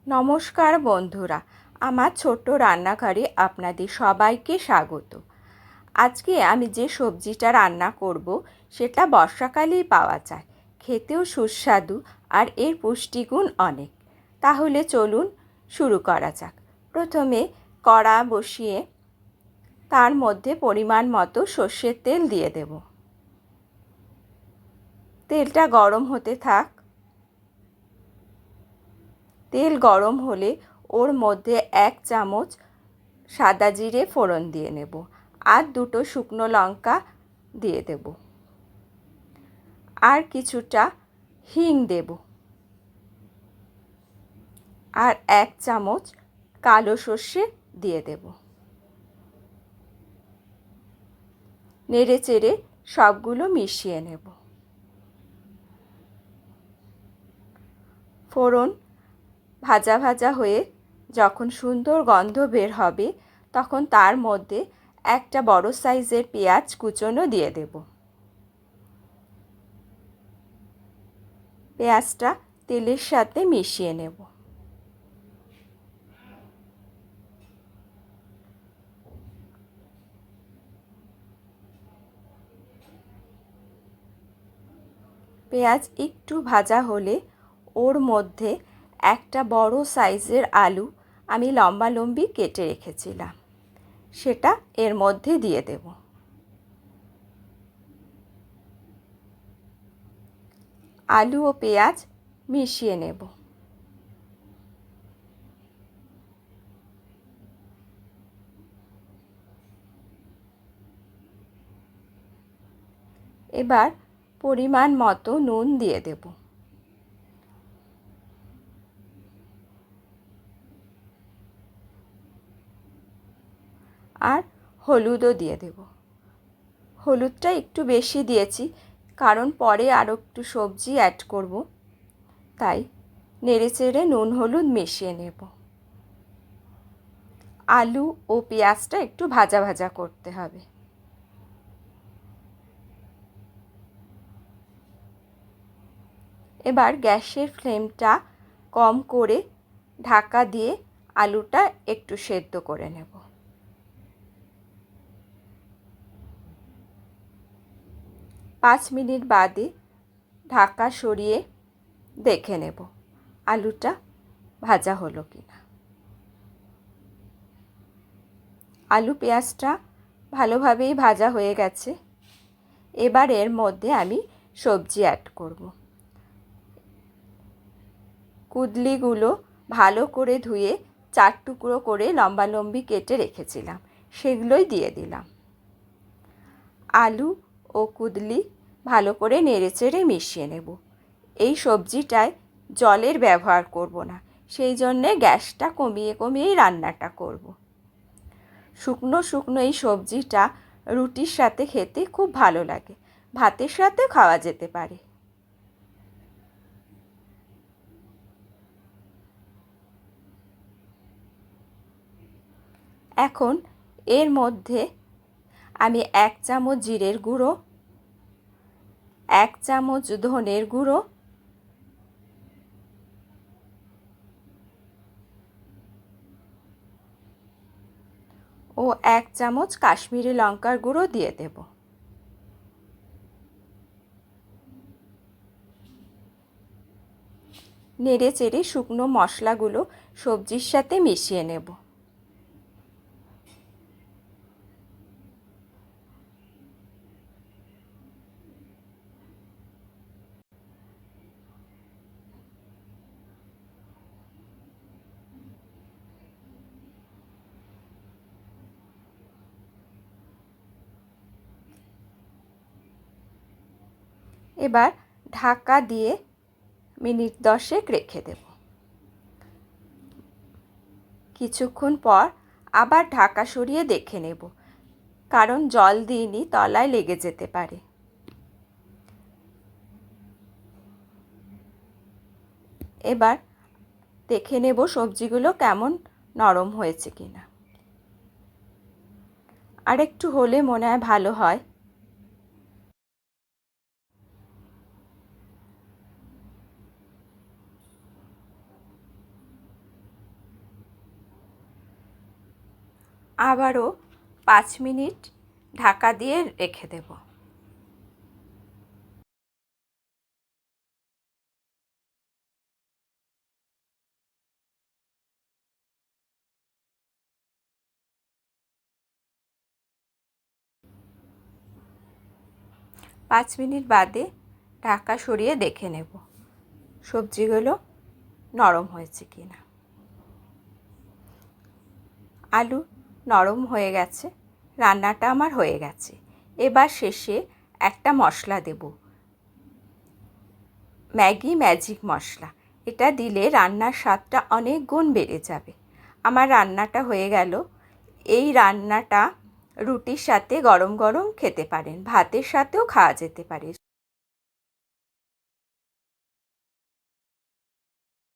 নমস্কার বন্ধুরা, আমার ছোট্ট রান্নাঘরে আপনাদের সবাইকে স্বাগত। আজকে আমি যে সবজিটা রান্না করব সেটা বর্ষাকালেই পাওয়া যায়, খেতেও সুস্বাদু আর এর পুষ্টিগুণ অনেক। তাহলে চলুন শুরু করা যাক। প্রথমে কড়া বসিয়ে তার মধ্যে পরিমাণ মতো সর্ষের তেল দিয়ে দেব। তেলটা গরম হতে থাক। তেল গরম হলে ওর মধ্যে 1 চামচ সাদা জিরে ফোড়ন দিয়ে নেব আর 2টো শুকনো লঙ্কা দিয়ে দেব আর কিছুটা হিং দেব আর 1 চামচ কালো সর্ষে দিয়ে দেব। নেড়ে চেড়ে সবগুলো মিশিয়ে নেব। ফোড়ন ভাজা ভাজা হয়ে যখন সুন্দর গন্ধ বের হবে তখন তার মধ্যে একটা বড় সাইজের পেঁয়াজ কুচনো দিয়ে দেব। পেঁয়াজটা তেলের সাথে মিশিয়ে নেব। পেঁয়াজ একটু ভাজা হলে ওর মধ্যে একটা বড় সাইজের আলু আমি লম্বালম্বি কেটে রেখেছিলাম, সেটা এর মধ্যে দিয়ে দেব। আলু ও পেঁয়াজ মিশিয়ে নেব। এবার পরিমাণ মতো নুন দিয়ে দেব। আর হলুদও দিয়ে দেব। হলুদটা একটু বেশি দিয়েছি কারণ পরে আরও একটু সবজি অ্যাড করব, তাই নেড়েচেড়ে নুন হলুদ মিশিয়ে নেব। আলু ও পেঁয়াজটা একটু ভাজা ভাজা করতে হবে। এবার গ্যাসের ফ্লেমটা কম করে ঢাকা দিয়ে আলুটা একটু সেদ্ধ করে নেব। 5 মিনিট বাদে ঢাকা সরিয়ে দেখে নেব আলুটা ভাজা হলো কিনা। আলু পেঁয়াজটা ভালোভাবেই ভাজা হয়ে গেছে। এবার এর মধ্যে আমি সবজি অ্যাড করব। কুদলিগুলো ভালো করে ধুয়ে 4 টুকরো করে লম্বালম্বি কেটে রেখেছিলাম, সেগুলোই দিয়ে দিলাম। আলু ও কুদলি ভালো করে নেড়েচেড়ে মিশিয়ে নেব। এই সবজিটায় জলের ব্যবহার করব না, সেই জন্যে গ্যাসটা কমিয়ে কমিয়েই রান্নাটা করব। শুকনো শুকনো এই সবজিটা রুটির সাথে খেতে খুব ভালো লাগে, ভাতের সাথে খাওয়া যেতে পারে। এখন এর মধ্যে আমি 1 চামচ জিরের গুঁড়ো, 1 চামচ ধনের গুঁড়ো ও 1 চামচ কাশ্মীরি লঙ্কার গুঁড়ো দিয়ে দেব। নেড়ে চেড়ে শুকনো মশলাগুলো সবজির সাথে মিশিয়ে নেব। এবার ঢাকা দিয়ে মিনিট 10 রেখে দেব। কিছুক্ষণ পর আবার ঢাকা সরিয়ে দেখে নেব, কারণ জল দিইনি, তলায় লেগে যেতে পারে। এবার দেখে নেব সবজিগুলো কেমন নরম হয়েছে কিনা। আর একটু হলে মনে হয় ভালো হয়। আবারও 5 মিনিট ঢাকা দিয়ে রেখে দেব। পাঁচ মিনিট বাদে ঢাকা সরিয়ে দেখে নেব সবজিগুলো নরম হয়েছে কিনা। আলু নরম হয়ে গেছে, রান্নাটা আমার হয়ে গেছে। এবার শেষে একটা মশলা দেব, ম্যাগি ম্যাজিক মশলা। এটা দিলে রান্নার স্বাদটা অনেক গুণ বেড়ে যাবে। আমার রান্নাটা হয়ে গেল। এই রান্নাটা রুটির সাথে গরম গরম খেতে পারেন, ভাতের সাথেও খাওয়া যেতে পারে।